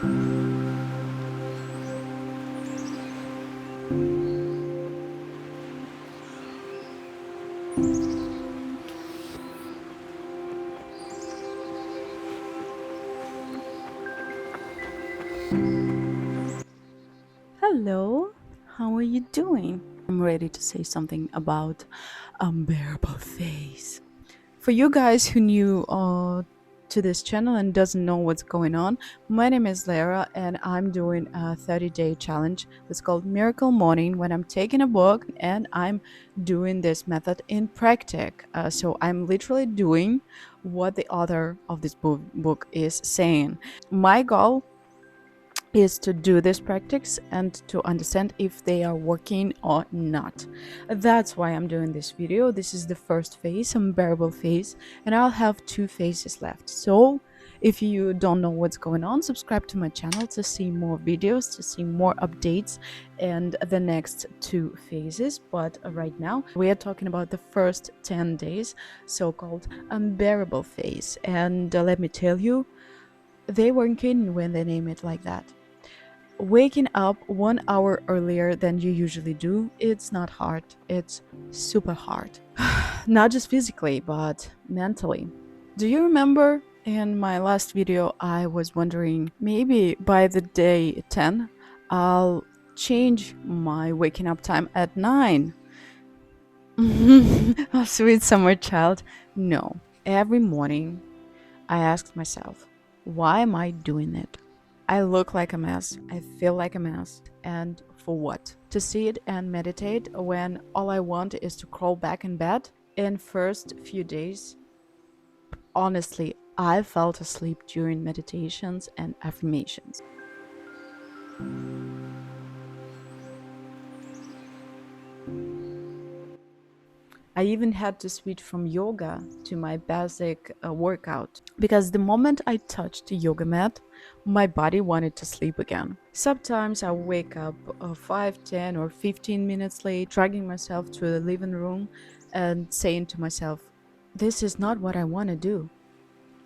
Hello, how are you doing? I'm ready to say something about Unbearable Phase. For you guys who new to this channel and doesn't know what's going on, my name is Lara and I'm doing a 30-day challenge that's called Miracle Morning, when I'm taking a book and I'm doing this method in practice. So I'm literally doing what the author of this book is saying. My goal is to do this practice and to understand if they are working or not. That's why I'm doing this video. This is the first phase, unbearable phase, and I'll have two phases left. So if you don't know what's going on, subscribe to my channel to see more videos, to see more updates and the next two phases. But right now we are talking about the first 10 days, so-called unbearable phase. And let me tell you, they weren't kidding when they name it like that. Waking up 1 hour earlier than you usually do, it's not hard. It's super hard. Not just physically, but mentally. Do you remember in my last video, I was wondering maybe by the day 10, I'll change my waking up time at 9. Oh, sweet summer child. No. Every morning, I asked myself, why am I doing it? I look like a mess. I feel like a mess. And for what? To sit and meditate when all I want is to crawl back in bed? In first few days, honestly, I felt asleep during meditations and affirmations. I even had to switch from yoga to my basic workout because the moment I touched the yoga mat, my body wanted to sleep again. Sometimes I wake up 5, 10, or 15 minutes late, dragging myself to the living room and saying to myself, this is not what I want to do.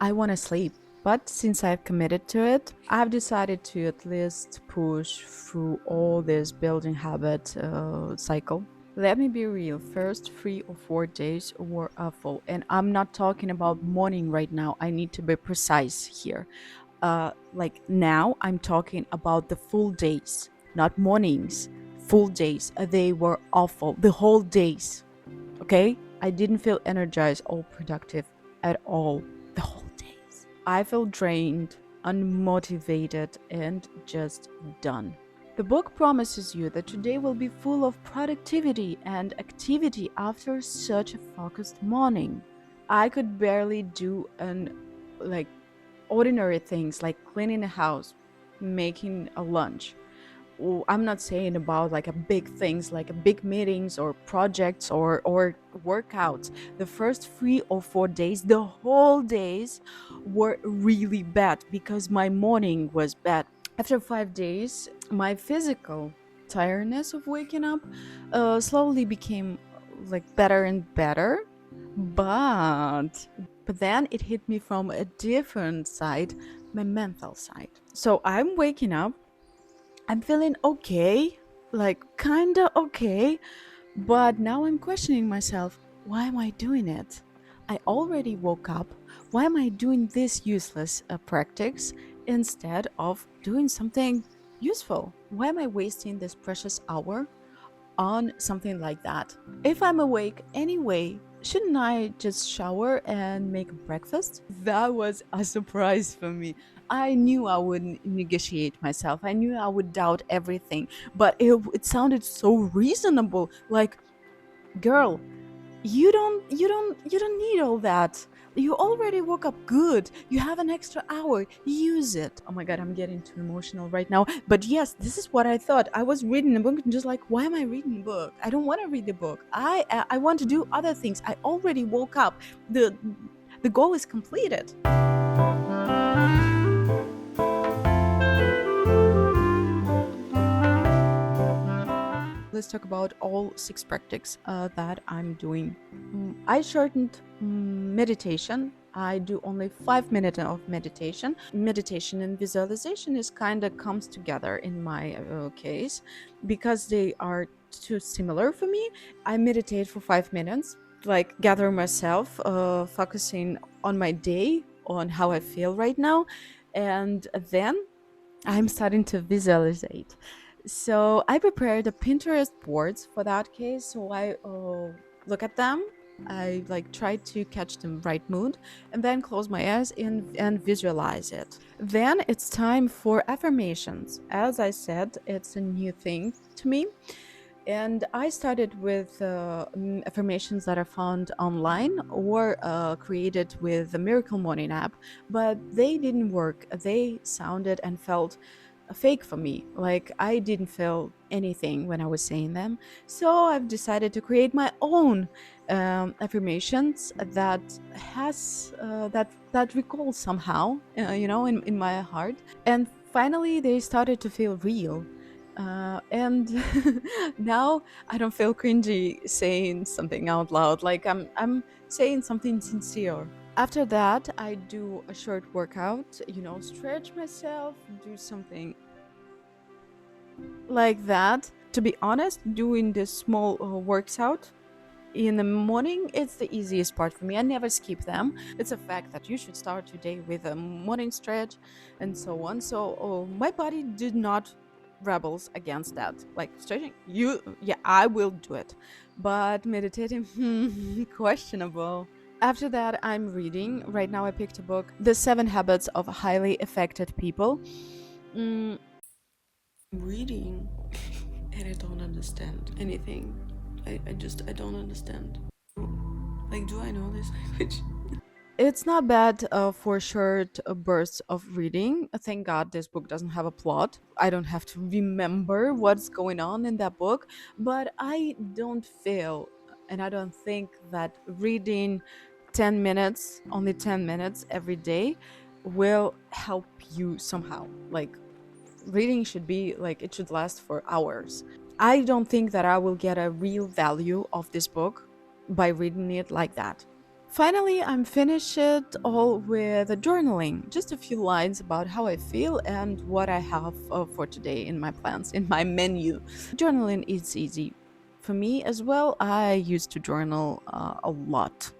I want to sleep. But since I've committed to it, I've decided to at least push through all this building habit cycle. Let me be real, first 3 or 4 days were awful, and I'm not talking about morning right now. I need to be precise here. Like now, I'm talking about the full days, not mornings, full days. They were awful, the whole days. Okay? I didn't feel energized or productive at all the whole days. I felt drained, unmotivated, and just done. The book promises you that today will be full of productivity and activity after such a focused morning. I could barely do like ordinary things like cleaning a house, making a lunch. I'm not saying about like a big things like a big meetings or projects or workouts. The first 3 or 4 days, the whole days were really bad because my morning was bad. After 5 days, my physical tiredness of waking up slowly became like better and better, but then it hit me from a different side, my mental side. So I'm waking up, I'm feeling okay, like kinda okay, but now I'm questioning myself, why am I doing it? I already woke up. Why am I doing this useless practice instead of doing something useful? Why am I wasting this precious hour on something like that? If I'm awake anyway, shouldn't I just shower and make breakfast? That was a surprise for me. I knew I would negotiate myself. I knew I would doubt everything, but it sounded so reasonable. Like, girl, you don't need all that. You already woke up good. You have an extra hour. Use it. Oh my god, I'm getting too emotional right now. But yes, this is what I thought. I was reading a book and just like, why am I reading a book? I don't want to read the book. I want to do other things. I already woke up. The goal is completed. Let's talk about all 6 practices that I'm doing. I shortened meditation. I do only 5 minutes of meditation. Meditation and visualization is kind of comes together in my case because they are too similar for me. I meditate for 5 minutes, like gather myself, focusing on my day, on how I feel right now, and then I'm starting to visualize. So I prepared a Pinterest boards for that case. So I look at them. I like try to catch the right mood and then close my eyes and visualize it. Then it's time for affirmations. As I said, it's a new thing to me. And I started with affirmations that are found online or created with the Miracle Morning app, but they didn't work. They sounded and felt fake for me. Like I didn't feel anything when I was saying them. So I've decided to create my own affirmations that has that recall somehow, in my heart. And finally, they started to feel real. And now I don't feel cringy saying something out loud. Like I'm saying something sincere. After that, I do a short workout, stretch myself, do something like that. To be honest, doing this small works out in the morning, it's the easiest part for me. I never skip them. It's a fact that you should start your day with a morning stretch and so on. So my body did not rebels against that. Like stretching, yeah, I will do it, but meditating, questionable. After that, I'm reading. Right now, I picked a book, The 7 Habits of Highly Effective People. Mm, reading, and I don't understand anything. I don't understand. Like, do I know this language? It's not bad for short bursts of reading. Thank God this book doesn't have a plot. I don't have to remember what's going on in that book. But I don't feel and I don't think that reading 10 minutes, only 10 minutes every day, will help you somehow. Like, reading should be like, it should last for hours. I don't think that I will get a real value of this book by reading it like that. Finally, I'm finished it all with a journaling, just a few lines about how I feel and what I have for today in my plans, in my menu. Journaling is easy. For me as well, I used to journal a lot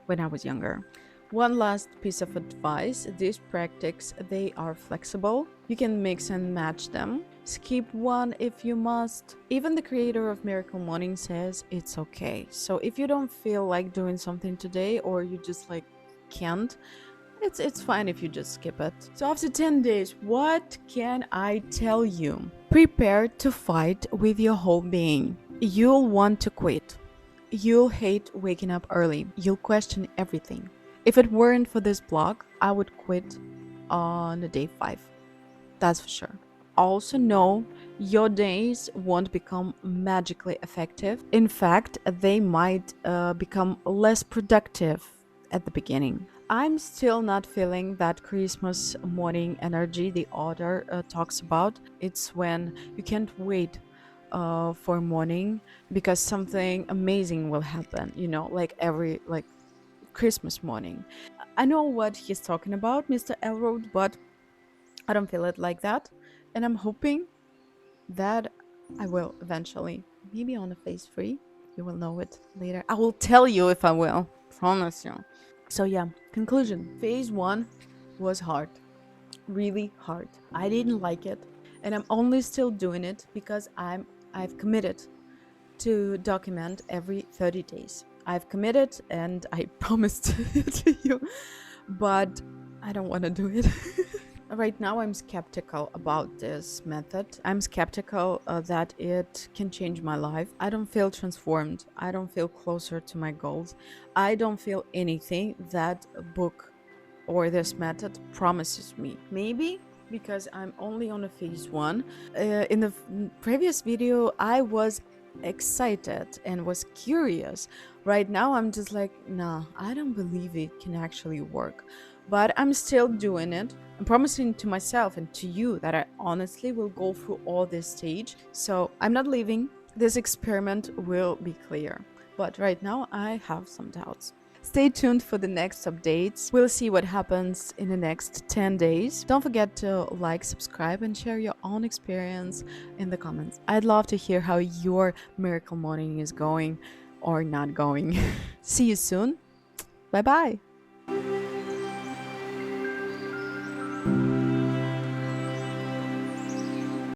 when I was younger. One last piece of advice, these practices, they are flexible. You can mix and match them. Skip one if you must. Even the creator of Miracle Morning says it's okay. So if you don't feel like doing something today or you just like can't, it's fine if you just skip it. So after 10 days, what can I tell you? Prepare to fight with your whole being. You'll want to quit. You'll hate waking up early. You'll question everything. If it weren't for this blog, I would quit on day 5. That's for sure. Also, know your days won't become magically effective. In fact, they might become less productive at the beginning. I'm still not feeling that Christmas morning energy the author talks about. It's when you can't wait for morning because something amazing will happen, like every like Christmas morning. I know what he's talking about, Mr. Elrod, but I don't feel it like that. And I'm hoping that I will eventually. Maybe on a phase 3. You will know it later. I will tell you if I will. Promise you. So yeah, conclusion. Phase 1 was hard. Really hard. I didn't like it. And I'm only still doing it because I've committed to document every 30 days. I've committed and I promised to you, but I don't want to do it. Right now, I'm skeptical about this method. I'm skeptical that it can change my life. I don't feel transformed. I don't feel closer to my goals. I don't feel anything that a book or this method promises me. Maybe because I'm only on a phase 1. In the previous video, I was excited and was curious. Right now, I'm just like, nah, I don't believe it can actually work. But I'm still doing it. I'm promising to myself and to you that I honestly will go through all this stage. So I'm not leaving. This experiment will be clear. But right now, I have some doubts. Stay tuned for the next updates. We'll see what happens in the next 10 days. Don't forget to like, subscribe, and share your own experience in the comments. I'd love to hear how your miracle morning is going or not going. See you soon. Bye bye.